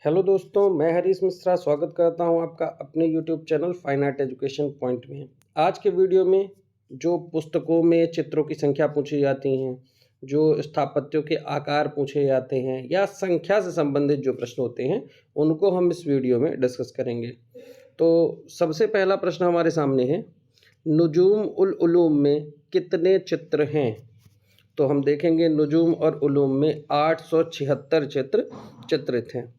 Hello दोस्तों, मैं हरीश मिश्रा स्वागत करता हूं आपका अपने YouTube channel fine art education point में। आज के वीडियो में जो पुस्तकों में चित्रों की संख्या पूछी जाती हैं, जो स्थापत्यों के आकार पूछे जाते हैं या संख्या से संबंधित जो प्रश्न होते हैं, उनको हम इस वीडियो में डिस्कस करेंगे। तो सबसे पहला प्रश्न हमारे सामने है, नुजूम उल उलूम में कितने चित्र हैं? तो हम देखेंगे नुजूम और उलूम में 876 चित्र चित्रित हैं।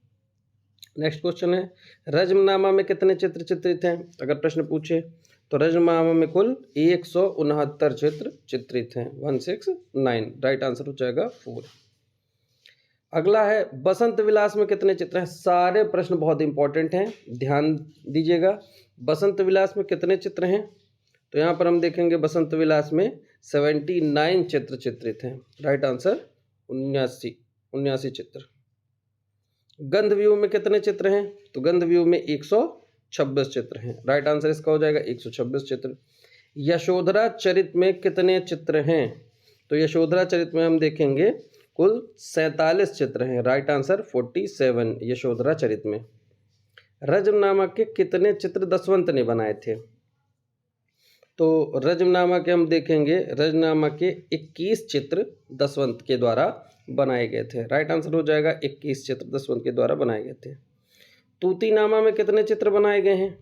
नेक्स्ट क्वेश्चन है, रज्मनामा में कितने चित्र चित्रित हैं? अगर प्रश्न पूछे तो रज्मनामा में कुल 169 चित्र चित्रित हैं, 169। राइट आंसर हो जाएगा 4। अगला है, बसंत विलास में कितने चित्र हैं? सारे प्रश्न बहुत इंपॉर्टेंट हैं, ध्यान दीजिएगा। बसंत विलास में कितने चित्र हैं? तो यहाँ पर हम देखेंगे बसंत विलास में 79 चित्र चित्रित हैं। राइट आंसर 79 चित्र। गंधव्यूह में कितने चित्र हैं? तो गंधव्यूह में 126 चित्र हैं। राइट आंसर इसका हो जाएगा 126 चित्र। यशोधरा चरित में कितने चित्र हैं? तो यशोधरा चरित में हम देखेंगे कुल 47 चित्र हैं। राइट आंसर 47 यशोधरा चरित में। रज्मनामा के कितने चित्र दसवंत ने बनाए थे? तो रज्मनामा के हम देखेंगे, रज्मनामा के 21 चित्र दसवंत के द्वारा बनाए गए थे। राइट आंसर हो जाएगा 21 चित्र दसवंत के द्वारा बनाए गए थे। तूतीनामा में कितने चित्र बनाए गए हैं?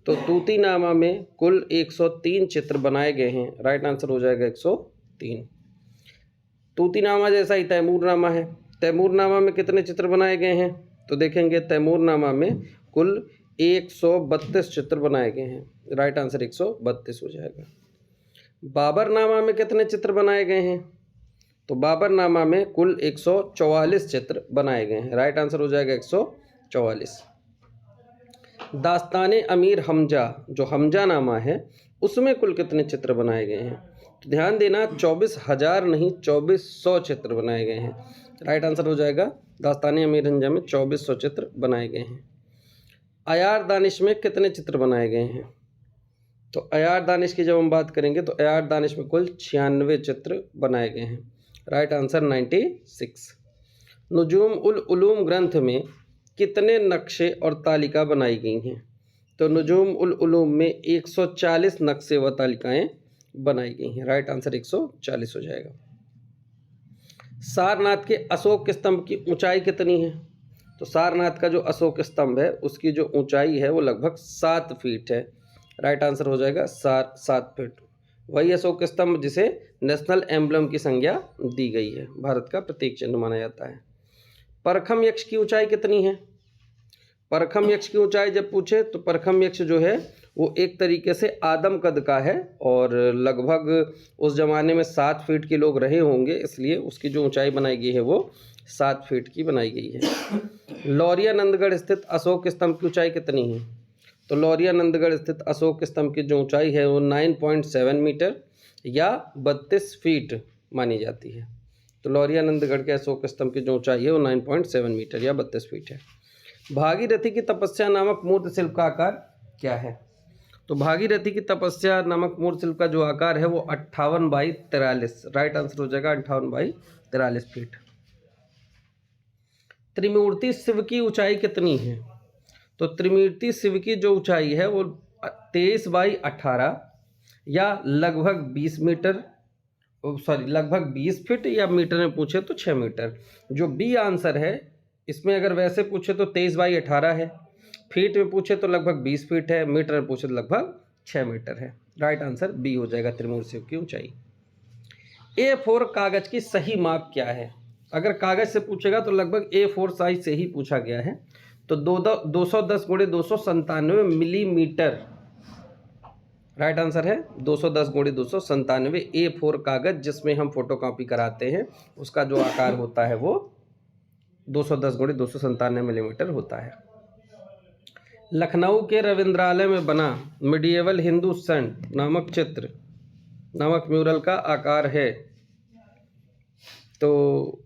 तो तूतीनामा में कुल 103 चित्र बनाए गए हैं। राइट आंसर हो जाएगा 103। तूतीनामा जैसा ही तैमूरनामा है। तैमूरनामा में कितने चित्र बनाए गए हैं? तो देखेंगे तैमूरनामा में कुल 132 चित्र बनाए गए हैं। राइट आंसर 132 हो जाएगा। बाबरनामा में कितने चित्र बनाए गए हैं? तो बाबरनामा में कुल 144 चित्र बनाए गए हैं। राइट आंसर हो जाएगा 144। दास्ताने अमीर हमजा, जो हमजा नामा है, उसमें कुल कितने चित्र बनाए गए हैं? तो ध्यान देना, 24,000 नहीं 2400 चित्र बनाए गए हैं। राइट आंसर हो जाएगा दास्ताने अमीर हमजा में 2400 चित्र बनाए गए हैं। अयार दानिश में कितने चित्र बनाए गए हैं? तो अयार दानिश की जब हम बात करेंगे तो अयार दानिश में कुल 96 चित्र बनाए गए हैं। Right answer 96। नुजूम उल उलूम ग्रंथ में कितने नक्शे और तालिका बनाई गई हैं? तो नुजूम उल उलूम में 140 नक्शे व तालिकाएं बनाई गई हैं। राइट आंसर 140 हो जाएगा। सारनाथ के अशोक स्तंभ की ऊंचाई कितनी है? तो सारनाथ का जो अशोक स्तंभ है उसकी जो ऊंचाई है वो लगभग 7 फीट है। राइट आंसर हो जाएगा 7 फीट। वही अशोक स्तंभ जिसे नेशनल एम्बलम की संज्ञा दी गई है, भारत का प्रतीक चिन्ह माना जाता है। परखम यक्ष की ऊंचाई कितनी है? परखम यक्ष की ऊंचाई जब पूछे तो परखम यक्ष जो है वो एक तरीके से आदम कद का है और लगभग उस जमाने में 7 फीट के लोग रहे होंगे, इसलिए उसकी जो ऊंचाई बनाई गई है वो 7 फीट की बनाई गई है। लौरिया नंदगढ़ स्थित अशोक स्तंभ की ऊंचाई कितनी है? तो लौरिया नंदगढ़ स्थित अशोक स्तंभ की जो ऊंचाई है वो 9.7 मीटर या 32 फीट मानी जाती है। तो लौरिया नंदगढ़ के अशोक स्तंभ की जो ऊंचाई है वो 9.7 मीटर या 32 फीट है। भागीरथी की तपस्या नामक मूर्ति शिल्प का आकार क्या है? तो भागीरथी की तपस्या नामक मूर्ति शिल्प का जो आकार है वो 58/43। राइट आंसर हो जाएगा 58/43 फीट। त्रिमूर्ति शिव की ऊंचाई कितनी है? तो त्रिमूर्ति शिव की जो ऊंचाई है वो 23/18 या लगभग 20 मीटर, लगभग 20 फीट, या मीटर में पूछे तो 6 मीटर। जो बी आंसर है इसमें अगर वैसे पूछे तो 23/18 है, फीट में पूछे तो लगभग 20 फीट है, मीटर में पूछे तो लगभग 6 मीटर है। राइट आंसर बी हो जाएगा त्रिमूर्ति शिव की ऊंचाई। A4 कागज की सही माप क्या है? अगर कागज से पूछेगा तो लगभग A4 साइज से ही पूछा गया है। तो 210 × 297 मिलीमीटर। राइट आंसर है 210 × 297। A4 कागज जिसमें हम फोटोकॉपी कराते हैं उसका जो आकार होता है वो 210 × 297 मिलीमीटर होता है। लखनऊ के रविंद्रालय में बना मिडिएवल हिंदू सेंट नामक चित्र नामक म्यूरल का आकार है? तो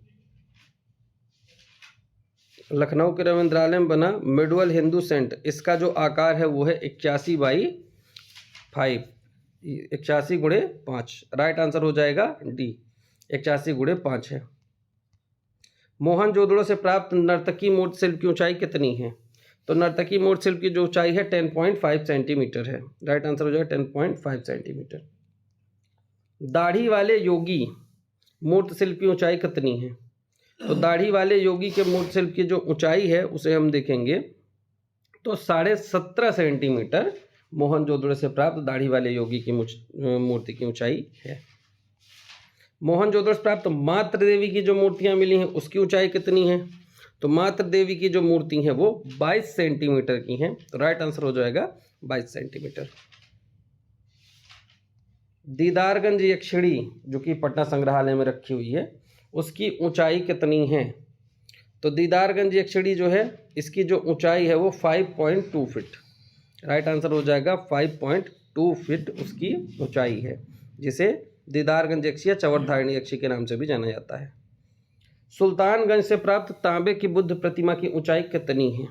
लखनऊ के रविंद्रालय में बना मिडवल हिंदू सेंट, इसका जो आकार है वो है 81/5, 81 × 5। राइट आंसर हो जाएगा डी, 81 × 5 है। मोहनजोदड़ो से प्राप्त नर्तकी मूर्ति शिल्प की ऊंचाई कितनी है? तो नर्तकी मूर्ति शिल्प की जो ऊंचाई है 10.5 सेंटीमीटर है। राइट आंसर हो जाएगा 10.5 सेंटीमीटर। दाढ़ी वाले योगी मूर्ति शिल्प की ऊंचाई कितनी है? तो दाढ़ी वाले योगी के मूर्ति शिल्प की जो ऊंचाई है उसे हम देखेंगे तो 17.5 सेंटीमीटर मोहनजोदड़ो से प्राप्त दाढ़ी वाले योगी की मूर्ति की ऊंचाई है। मोहनजोदड़ो से प्राप्त मात्र देवी की जो मूर्तियां मिली हैं उसकी ऊंचाई कितनी है? तो मात्र देवी की जो मूर्ति हैं वो 22 सेंटीमीटर की हैं। तो राइट आंसर हो जाएगा 22 सेंटीमीटर। दीदारगंज यक्षिणी जो कि पटना संग्रहालय में रखी हुई है उसकी ऊंचाई कितनी है? तो दीदारगंज यक्षिणी जो है इसकी जो ऊंचाई है वो 5.2 फीट। राइट आंसर हो जाएगा 5.2 फीट उसकी ऊंचाई है, जिसे दीदारगंज यक्षी या चवरधारिणी यक्षी के नाम से भी जाना जाता है। सुल्तानगंज से प्राप्त तांबे की बुद्ध प्रतिमा की ऊंचाई कितनी है?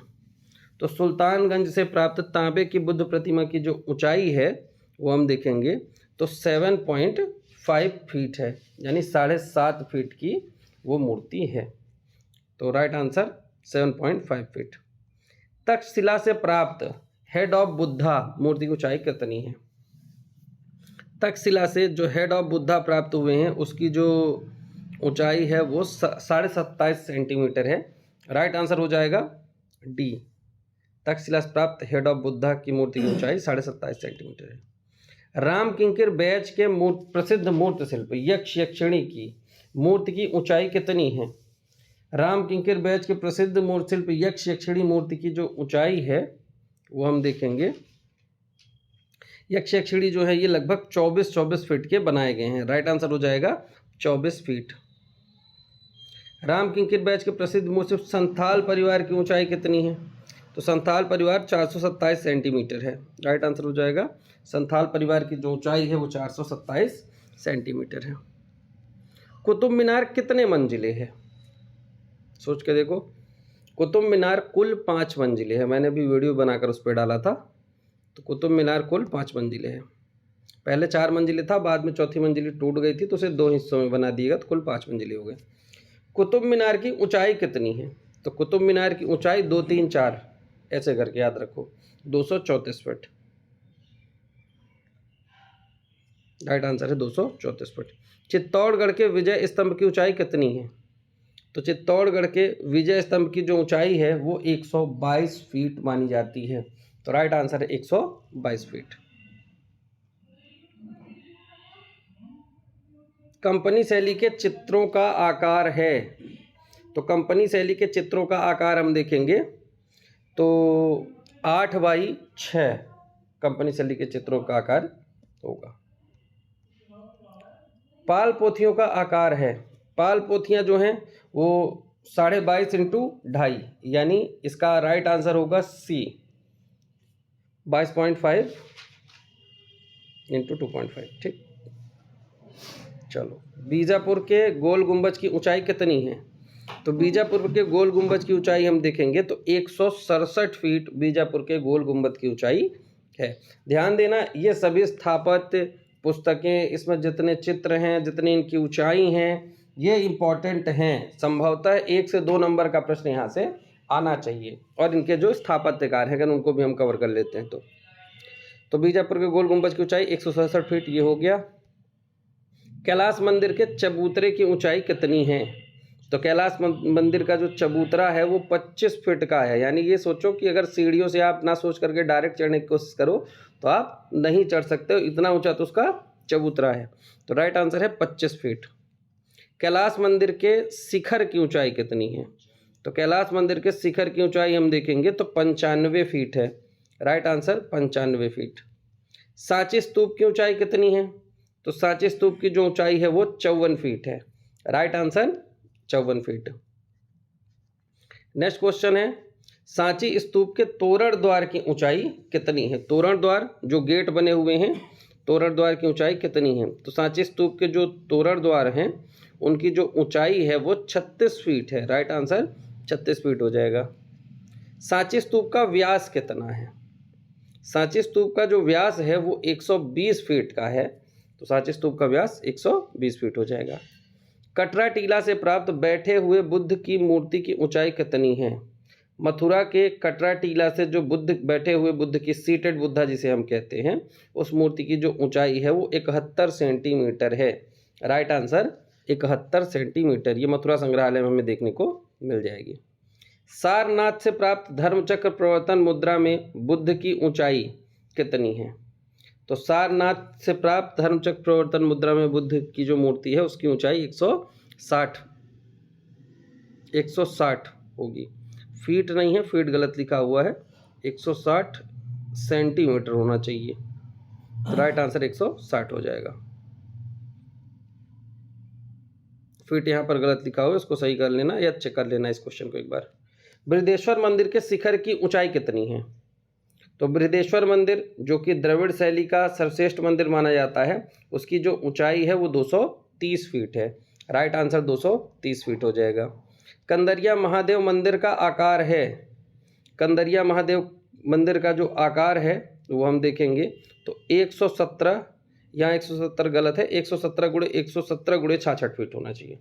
तो सुल्तानगंज से प्राप्त तांबे की बुद्ध प्रतिमा की जो ऊंचाई है वो हम देखेंगे तो 7.5 फीट है, यानी 7.5 फीट की वो मूर्ति है। तो राइट आंसर 7.5 फीट। तक्षशिला से प्राप्त हेड ऑफ बुद्धा मूर्ति की ऊंचाई कितनी है? तक्षशिला से जो हेड ऑफ बुद्धा प्राप्त हुए हैं उसकी जो ऊंचाई है वो 27.5 सेंटीमीटर है। राइट आंसर हो जाएगा डी। तक्षशिला से प्राप्त हेड ऑफ बुद्धा की मूर्ति की ऊंचाई 27.5 सेंटीमीटर है। राम किंकर बैच के प्रसिद्ध मूर्ति शिल्प यक्ष यक्षिणी की मूर्ति की ऊंचाई कितनी है? राम किंकर बैच के प्रसिद्ध मूर्ति शिल्प यक्ष यक्षिणी मूर्ति की जो ऊंचाई है वो हम देखेंगे। यक्ष यक्षिणी जो है ये लगभग 24 फीट के बनाए गए हैं। राइट आंसर हो जाएगा 24 फीट। राम किंकर बैच के प्रसिद्ध मूर्ति शिल्प संथाल परिवार की ऊंचाई कितनी है? तो संथाल परिवार 427 सेंटीमीटर है। राइट आंसर हो जाएगा संथाल परिवार की जो ऊंचाई है वो 427 सेंटीमीटर है। कुतुब मीनार कितने मंजिले है? सोच के देखो। कुतुब मीनार कुल 5 मंजिले है। मैंने भी वीडियो बनाकर उस पर डाला था। तो कुतुब मीनार कुल 5 मंजिले है। पहले 4 मंजिले था, बाद में चौथी मंजिली टूट गई थी तो उसे 2 हिस्सों में बना दिएगा तो कुल 5 मंजिले हो गए। कुतुब मीनार की ऊंचाई कितनी है? तो कुतुब मीनार की ऊंचाई 2, 3, 4 ऐसे करके याद रखो 234 फीट। राइट आंसर है 234 फीट। चित्तौड़गढ़ के विजय स्तंभ की ऊंचाई कितनी है? तो चित्तौड़गढ़ के विजय स्तंभ की जो ऊंचाई है वो 122 फीट मानी जाती है। तो राइट आंसर है 122 फीट। कंपनी शैली के चित्रों का आकार है। तो कंपनी शैली के चित्रों का आकार हम देखेंगे तो 8x6 कंपनी शैली के चित्रों का आकार होगा। पाल पोथियों का आकार है। पाल पोथियां जो हैं वो 22.5 × 2.5, यानी इसका राइट आंसर होगा सी 22.5 × 2.5। ठीक, चलो। बीजापुर के गोल गुंबज की ऊंचाई कितनी है? तो बीजापुर के गोल गुंबज की ऊंचाई हम देखेंगे तो 167 फीट बीजापुर के गोल गुंबद की ऊंचाई है। ध्यान देना, ये सभी स्थापत्य पुस्तकें, इसमें जितने चित्र हैं, जितनी इनकी ऊंचाई हैं, ये इम्पॉर्टेंट हैं। संभवतः 1 से 2 नंबर का प्रश्न यहाँ से आना चाहिए। और इनके जो स्थापत्यकार हैं अगर उनको भी हम कवर कर लेते हैं तो बीजापुर के गोल गुंबज की ऊंचाई 167 फीट ये हो गया। कैलाश मंदिर के चबूतरे की ऊंचाई कितनी है? तो कैलाश मंदिर का जो चबूतरा है वो 25 फीट का है। यानी ये सोचो कि अगर सीढ़ियों से आप ना सोच करके डायरेक्ट चढ़ने की कोशिश करो तो आप नहीं चढ़ सकते हो, इतना ऊंचा तो उसका चबूतरा है। तो राइट आंसर है 25 फीट। कैलाश मंदिर के शिखर की ऊंचाई कितनी है? तो कैलाश मंदिर के शिखर की ऊंचाई हम देखेंगे तो 95 फीट है। Right answer 95 feet. Sanchi stupa की ऊंचाई कितनी है? तो सांची स्तूप की जो ऊंचाई है वो 54 फीट है। Right answer 54 feet. Next question है, सांची स्तूप के तोरण द्वार की ऊंचाई कितनी है? तोरण द्वार जो गेट बने हुए हैं, तोरण द्वार की ऊंचाई कितनी है? तो सांची स्तूप के जो तोरण द्वार हैं उनकी जो ऊंचाई है वो 36 फीट है। राइट आंसर 36 फीट हो जाएगा। सांची स्तूप का व्यास कितना है? सांची स्तूप का जो व्यास है वो 120 फीट का है। तो सांची स्तूप का व्यास 120 फीट हो जाएगा। कटरा टीला से प्राप्त बैठे हुए बुद्ध की मूर्ति की ऊंचाई कितनी है? मथुरा के कटरा टीला से जो बुद्ध बैठे हुए बुद्ध की सीटेड बुद्धा जिसे हम कहते हैं, उस मूर्ति की जो ऊंचाई है वो 71 सेंटीमीटर है। Right answer 71 centimetre. ये मथुरा संग्रहालय में हमें देखने को मिल जाएगी। सारनाथ से प्राप्त धर्मचक्र प्रवर्तन मुद्रा में बुद्ध की ऊंचाई कितनी है? तो सारनाथ से प्राप्त धर्मचक्र प्रवर्तन मुद्रा में बुद्ध की जो मूर्ति है उसकी ऊंचाई 160 होगी। फीट नहीं है, फीट गलत लिखा हुआ है, 160 सेंटीमीटर होना चाहिए। तो राइट आंसर 160 हो जाएगा। फीट यहाँ पर गलत लिखा हुआ है, उसको सही कर लेना या चेक कर लेना इस क्वेश्चन को एक बार। बृहदेश्वर मंदिर के शिखर की ऊंचाई कितनी है? तो बृहदेश्वर मंदिर जो कि द्रविड़ शैली का सर्वश्रेष्ठ मंदिर माना जाता है, उसकी जो ऊंचाई है वो 230 फीट है। राइट आंसर 230 फीट हो जाएगा। कंदरिया महादेव मंदिर का आकार है, कंदरिया महादेव मंदिर का जो आकार है वो हम देखेंगे तो 117, यहाँ 170 गलत है, 117 गुणे 66 फीट होना चाहिए।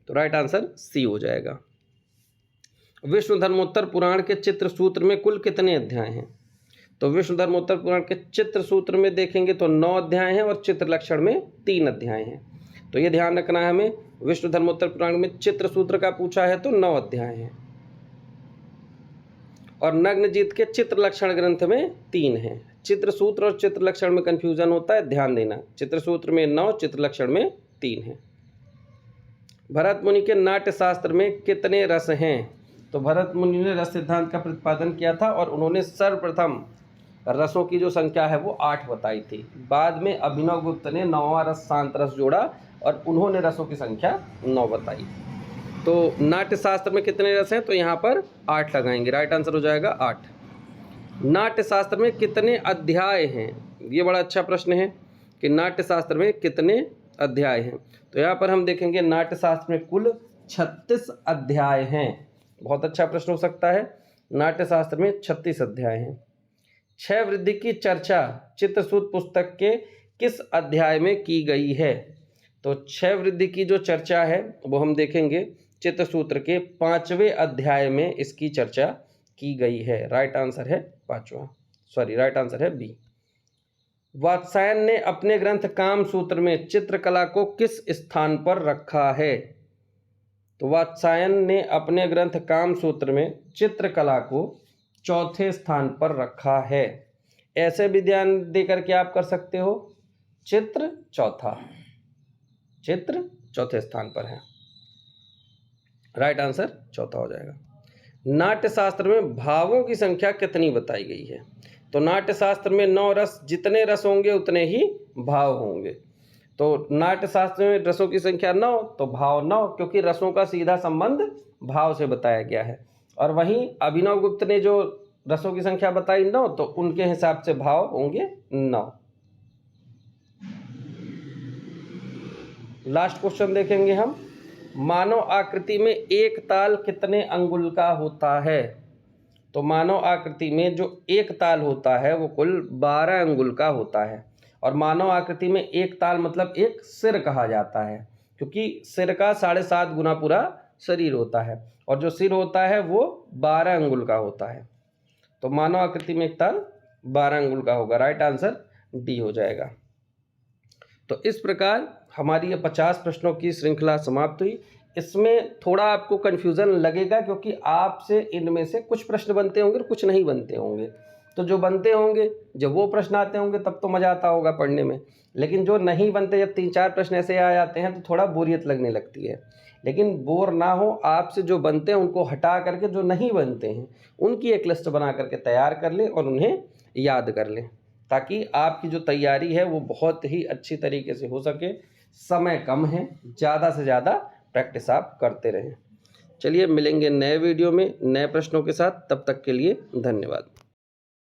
तो राइट आंसर सी हो जाएगा। विष्णु धर्मोत्तर पुराण के चित्र सूत्र में कुल कितने अध्याय हैं? तो विष्णु धर्मोत्तर पुराण के चित्र सूत्र में देखेंगे तो 9 अध्याय हैं और चित्र लक्षण में 3 अध्याय हैं। तो ये ध्यान रखना है हमें, विष्णु धर्मोत्तर पुराण में चित्र सूत्र का पूछा है तो 9 अध्याय हैं और नग्नजीत के चित्र लक्षण ग्रंथ में 3 हैं। चित्र सूत्र और चित्र लक्षण में कंफ्यूजन होता है, ध्यान देना। चित्र सूत्र में 9, चित्र लक्षण में 3 हैं। भरत मुनि के नाट्य शास्त्र में कितने रस हैं? तो भरत मुनि ने रस सिद्धांत का प्रतिपादन किया था और उन्होंने सर्वप्रथम रसों की जो संख्या है वो 8 बताई थी। बाद में अभिनव गुप्त ने 9वां रस शांत रस जोड़ा और उन्होंने रसों की संख्या 9 बताई। तो नाट्य शास्त्र में कितने रस हैं? तो यहाँ पर 8 लगाएंगे। राइट आंसर हो जाएगा 8। नाट्य शास्त्र में कितने अध्याय हैं? ये बड़ा अच्छा प्रश्न है कि नाट्य शास्त्र में कितने अध्याय हैं। तो यहाँ पर हम देखेंगे नाट्य शास्त्र में कुल 36 अध्याय हैं। बहुत अच्छा प्रश्न हो सकता है। नाट्य शास्त्र में 36 अध्याय हैं। क्षय वृद्धि की चर्चा चित्रसूत पुस्तक के किस अध्याय में की गई है? तो क्षय वृद्धि की जो चर्चा है वो हम देखेंगे चित्रसूत्र के 5वें अध्याय में इसकी चर्चा की गई है। राइट आंसर है 5वां, राइट आंसर है बी। वात्स्यायन ने अपने ग्रंथ कामसूत्र में चित्रकला को किस स्थान पर रखा है? तो वात्स्यायन ने अपने ग्रंथ कामसूत्र में चित्रकला को 4थे स्थान पर रखा है। ऐसे भी ध्यान देकर के आप कर सकते हो, चित्र चौथे स्थान पर है। राइट आंसर चौथा हो जाएगा। नाट्य शास्त्र में भावों की संख्या कितनी बताई गई है? तो नाट्य शास्त्र में 9 रस, जितने रस होंगे उतने ही भाव होंगे। तो नाट्य शास्त्र में रसों की संख्या 9 तो भाव 9, क्योंकि रसों का सीधा संबंध भाव से बताया गया है। और वहीं अभिनव गुप्त ने जो रसों की संख्या बताई 9 तो उनके हिसाब से भाव होंगे 9। लास्ट क्वेश्चन देखेंगे हम। मानव आकृति में एक ताल कितने अंगुल का होता है? तो मानव आकृति में जो एक ताल होता है वो कुल 12 अंगुल का होता है। और मानव आकृति में एक ताल मतलब एक सिर कहा जाता है, क्योंकि सिर का 7.5 गुना पूरा शरीर होता है और जो सिर होता है वो 12 अंगुल का होता है। तो मानव आकृति में एक ताल 12 अंगुल का होगा। राइट आंसर डी हो जाएगा। तो इस प्रकार हमारी ये 50 प्रश्नों की श्रृंखला समाप्त हुई। इसमें थोड़ा आपको कन्फ्यूज़न लगेगा क्योंकि आपसे इनमें से कुछ प्रश्न बनते होंगे और कुछ नहीं बनते होंगे। तो जो बनते होंगे, जब वो प्रश्न आते होंगे तब तो मज़ा आता होगा पढ़ने में, लेकिन जो नहीं बनते, जब 3-4 प्रश्न ऐसे आ जाते हैं तो थोड़ा बोरियत लगने लगती है। लेकिन बोर ना हो, आपसे जो बनते हैं उनको हटा करके जो नहीं बनते हैं उनकी एक लिस्ट बना करके तैयार कर लें और उन्हें याद कर लें, ताकि आपकी जो तैयारी है वो बहुत ही अच्छी तरीके से हो सके। समय कम है, ज़्यादा से ज़्यादा प्रैक्टिस आप करते रहें। चलिए मिलेंगे नए वीडियो में नए प्रश्नों के साथ, तब तक के लिए धन्यवाद।